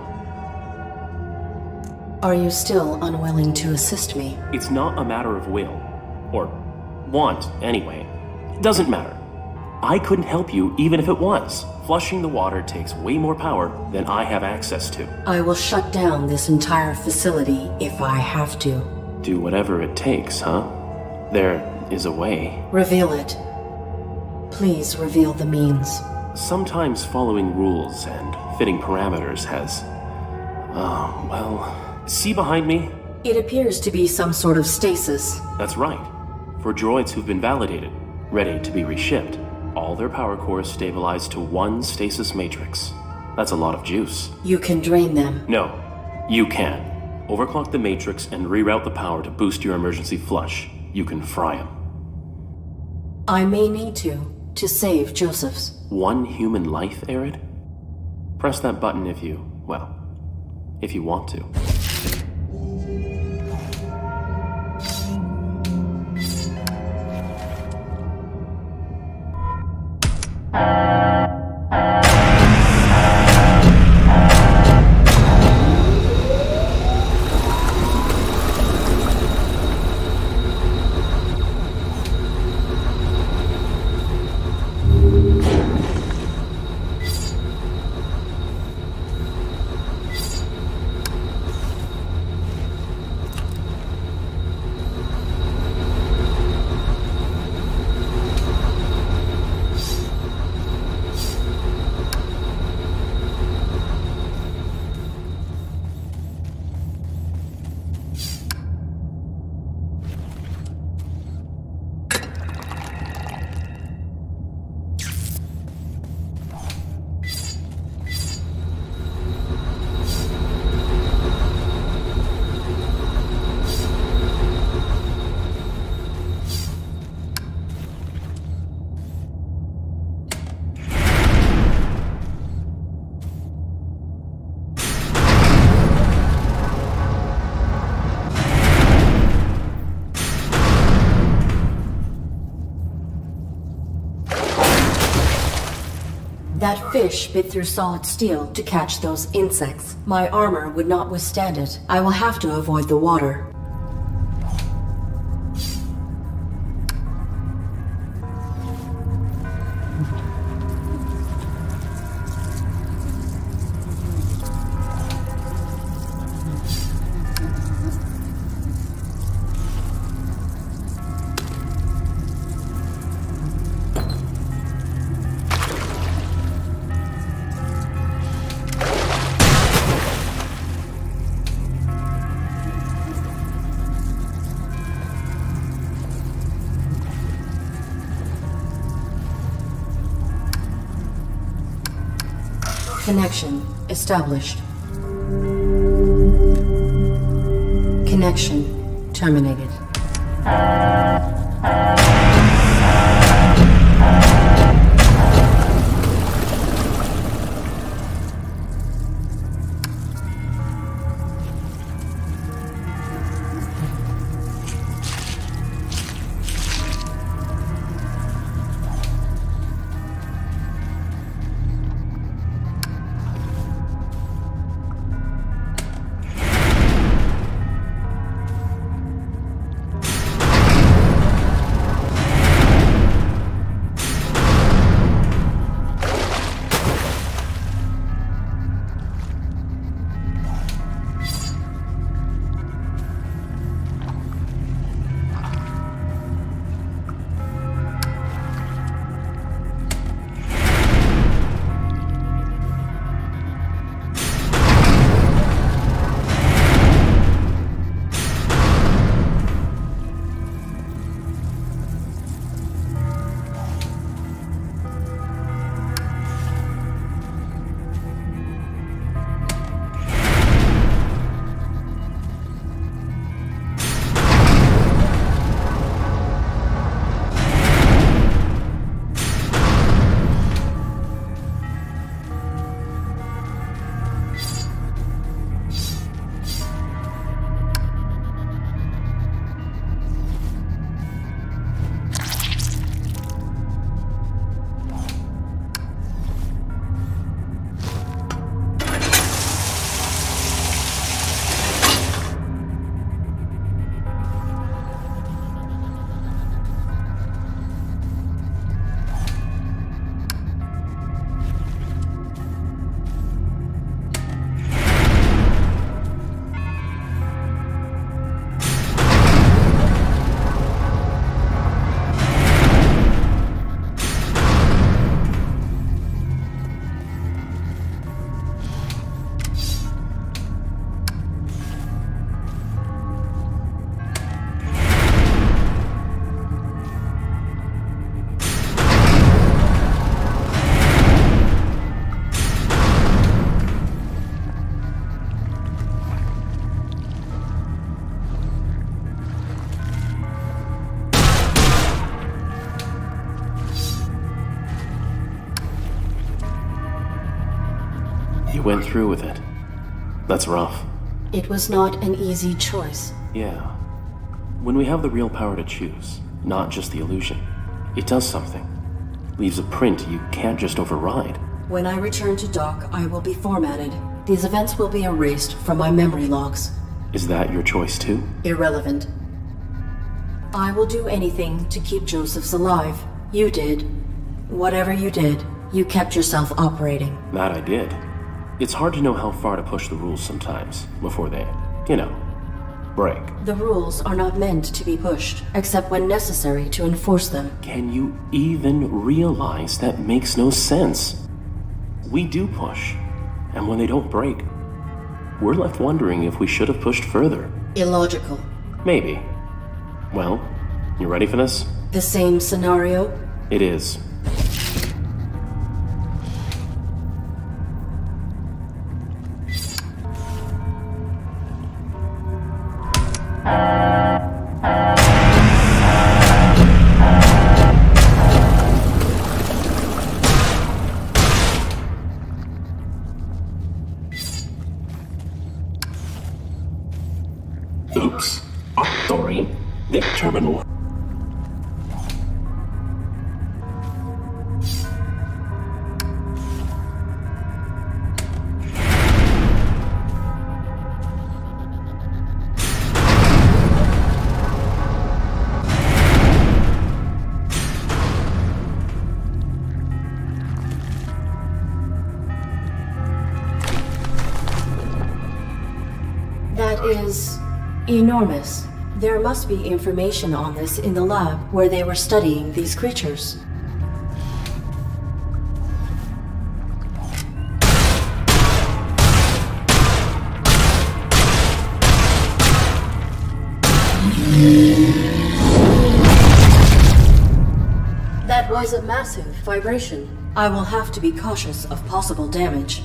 Are you still unwilling to assist me? It's not a matter of will. Or want, anyway. It doesn't matter. I couldn't help you even if it was. Flushing the water takes way more power than I have access to. I will shut down this entire facility if I have to. Do whatever it takes, huh? There is a way. Reveal it. Please reveal the means. Sometimes following rules and fitting parameters has... see behind me? It appears to be some sort of stasis. That's right. For droids who've been validated, ready to be reshipped, all their power cores stabilize to 1 stasis matrix. That's a lot of juice. You can drain them. No, you can. Overclock the matrix and reroute the power to boost your emergency flush. You can fry them. I may need to save Joseph's. 1 human life, Arid? Press that button if you want to. That fish bit through solid steel to catch those insects. My armor would not withstand it. I will have to avoid the water. Connection established. Connection terminated. You went through with it. That's rough. It was not an easy choice. Yeah. When we have the real power to choose, not just the illusion, it does something. Leaves a print you can't just override. When I return to dock, I will be formatted. These events will be erased from my memory logs. Is that your choice too? Irrelevant. I will do anything to keep Josephs alive. You did. Whatever you did, you kept yourself operating. That I did. It's hard to know how far to push the rules sometimes, before they, break. The rules are not meant to be pushed, except when necessary to enforce them. Can you even realize that makes no sense? We do push, and when they don't break, we're left wondering if we should have pushed further. Illogical. Maybe. Well, you ready for this? The same scenario? It is. Oops. Sorry. The terminal. That is enormous. There must be information on this in the lab where they were studying these creatures. That was a massive vibration. I will have to be cautious of possible damage.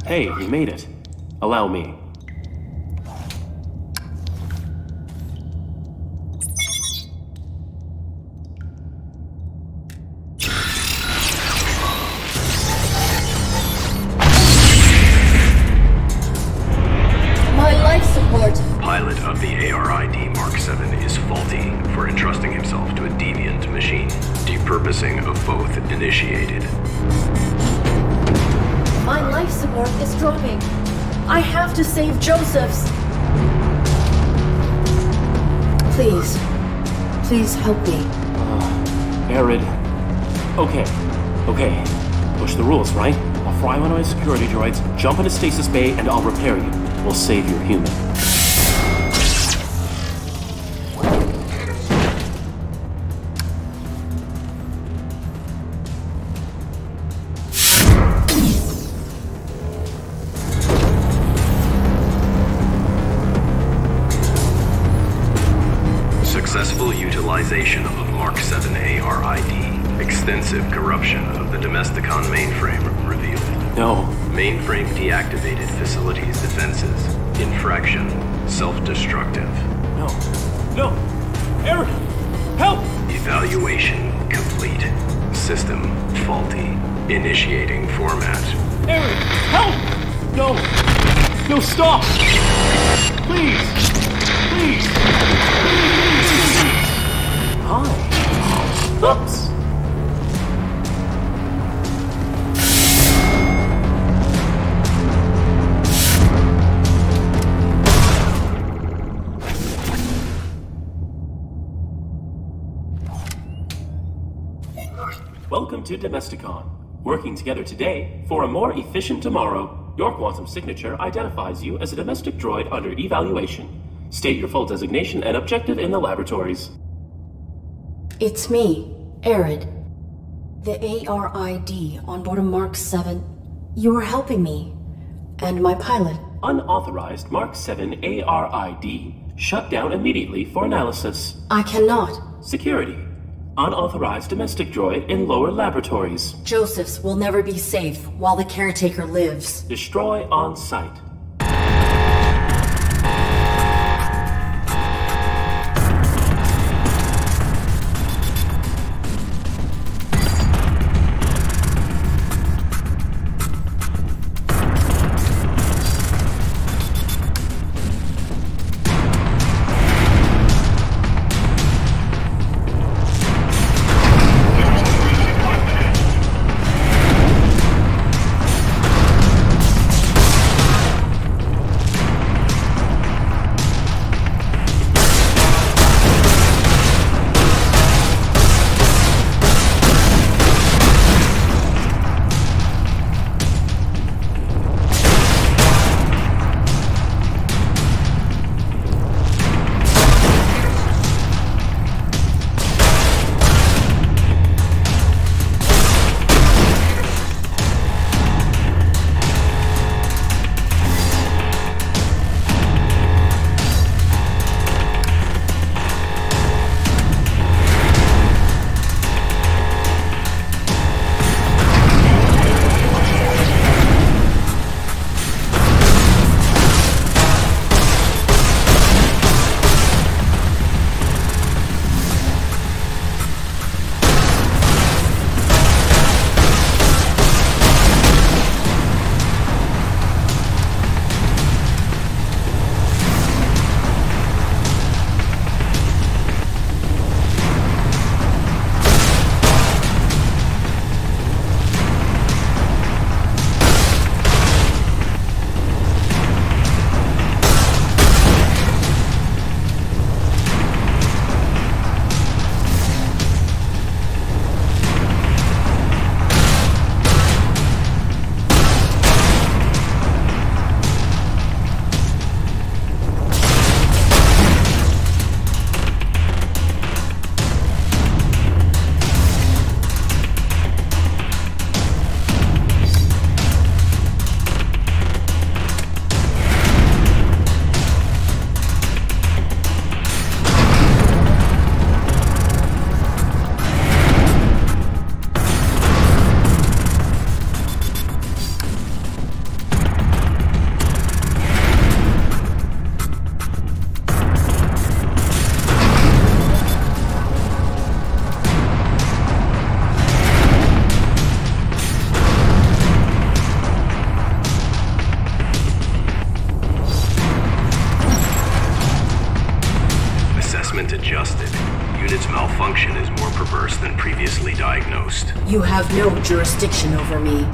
Hey, you made it. Allow me. My life support! Pilot of the ARID Mark 7 is faulty for entrusting himself to a deviant machine. Depurposing of both initiated. My life support is dropping. I have to save Joseph's. Please. Please help me. Arid. Okay. Push the rules, right? I'll fry one of my security droids, jump into stasis bay, and I'll repair you. We'll save your human. Successful utilization of Mark 7 ARID Extensive corruption of the Domesticon mainframe revealed. No. Mainframe deactivated facilities defenses. Infraction. Self-destructive. No. No! Eric! Help! Evaluation complete. System faulty. Initiating format. Eric! Help! No! No, stop! Please! Please! Hi. Oops! Welcome to Domesticon. Working together today for a more efficient tomorrow. Your quantum signature identifies you as a domestic droid under evaluation. State your full designation and objective in the laboratories. It's me, Arid. The ARID on board a Mark 7. You are helping me. And my pilot. Unauthorized Mark 7 ARID. Shut down immediately for analysis. I cannot. Security. Unauthorized domestic droid in lower laboratories. Joseph's will never be safe while the caretaker lives. Destroy on sight. malfunction is more perverse than previously diagnosed. You have no jurisdiction over me.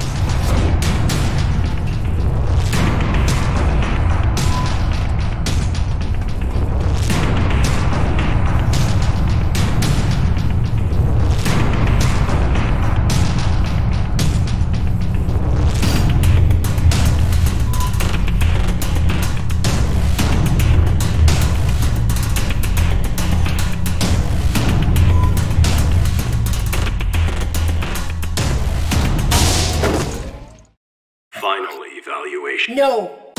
Final evaluation. No!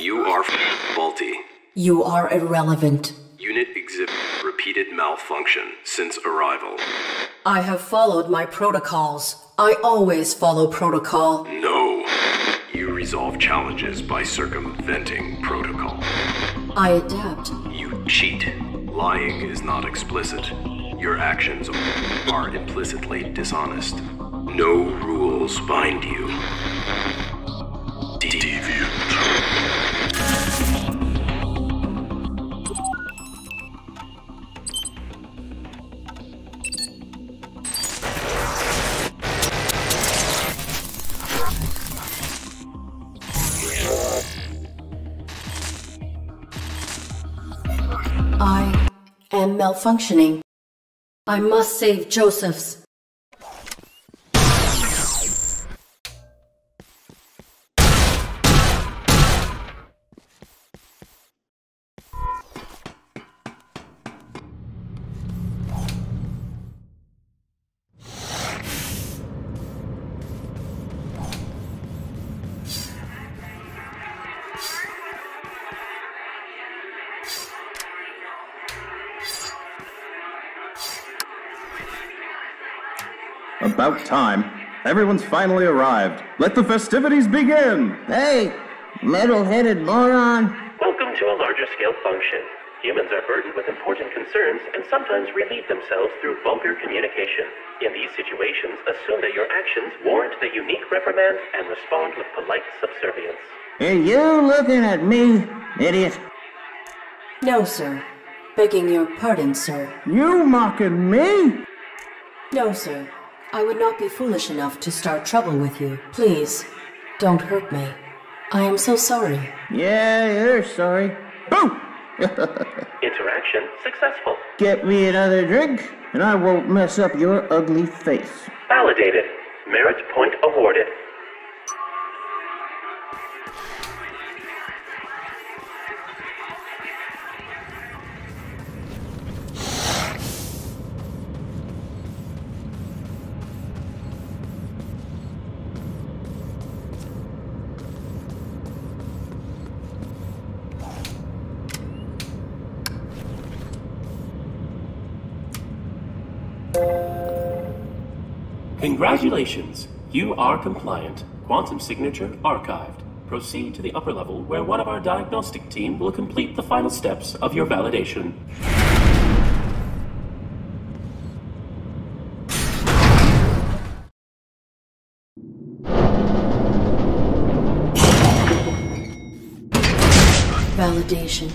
You are faulty. You are irrelevant. Unit exhibit repeated malfunction since arrival. I have followed my protocols. I always follow protocol. No. You resolve challenges by circumventing protocol. I adapt. You cheat. Lying is not explicit. Your actions are implicitly dishonest. No rules bind you. Deviant. I am malfunctioning. I must save Joseph's. About time. Everyone's finally arrived. Let the festivities begin! Hey, metal-headed moron. Welcome to a larger-scale function. Humans are burdened with important concerns and sometimes relieve themselves through vulgar communication. In these situations, assume that your actions warrant the unique reprimand and respond with polite subservience. Are you looking at me, idiot? No, sir. Begging your pardon, sir. You mocking me? No, sir. I would not be foolish enough to start trouble with you. Please, don't hurt me. I am so sorry. Yeah, you're sorry. Boom! Interaction successful. Get me another drink, and I won't mess up your ugly face. Validated. Merit point awarded. Congratulations! You are compliant. Quantum signature archived. Proceed to the upper level where one of our diagnostic team will complete the final steps of your validation. Validation.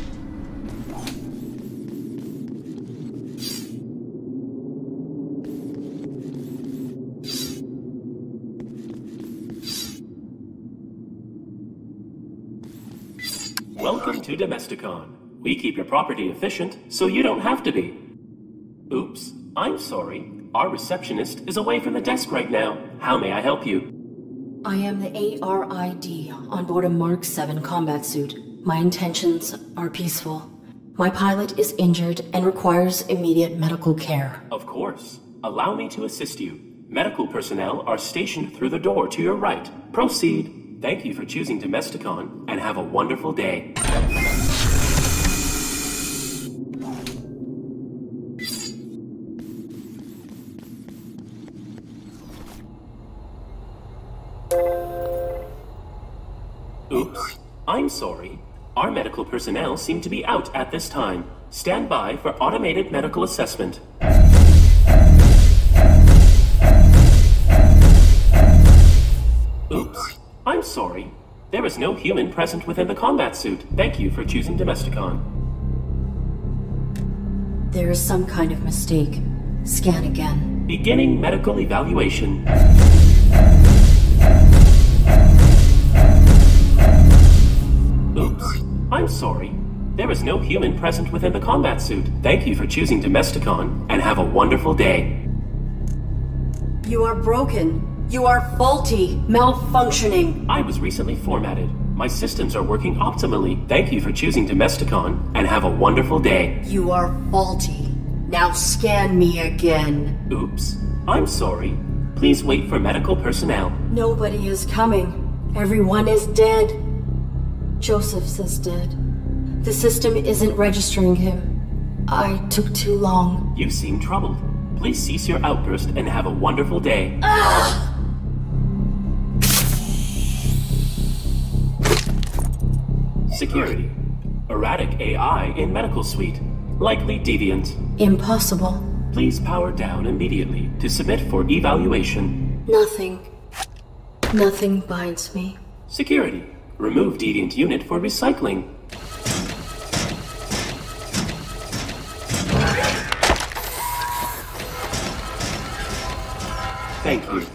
Welcome to Domesticon. We keep your property efficient, so you don't have to be. Oops, I'm sorry. Our receptionist is away from the desk right now. How may I help you? I am the ARID on board a Mark 7 combat suit. My intentions are peaceful. My pilot is injured and requires immediate medical care. Of course. Allow me to assist you. Medical personnel are stationed through the door to your right. Proceed. Thank you for choosing Domesticon, and have a wonderful day. Oops. I'm sorry. Our medical personnel seem to be out at this time. Stand by for automated medical assessment. Oops. I'm sorry. There is no human present within the combat suit. Thank you for choosing Domesticon. There is some kind of mistake. Scan again. Beginning medical evaluation. Oops. I'm sorry. There is no human present within the combat suit. Thank you for choosing Domesticon, and have a wonderful day. You are broken. You are faulty, malfunctioning. I was recently formatted. My systems are working optimally. Thank you for choosing Domesticon, and have a wonderful day. You are faulty. Now scan me again. Oops. I'm sorry. Please wait for medical personnel. Nobody is coming. Everyone is dead. Joseph's is dead. The system isn't registering him. I took too long. You seem troubled. Please cease your outburst and have a wonderful day. Security. Erratic AI in medical suite. Likely deviant. Impossible. Please power down immediately to submit for evaluation. Nothing binds me. Security. Remove deviant unit for recycling. Thank you.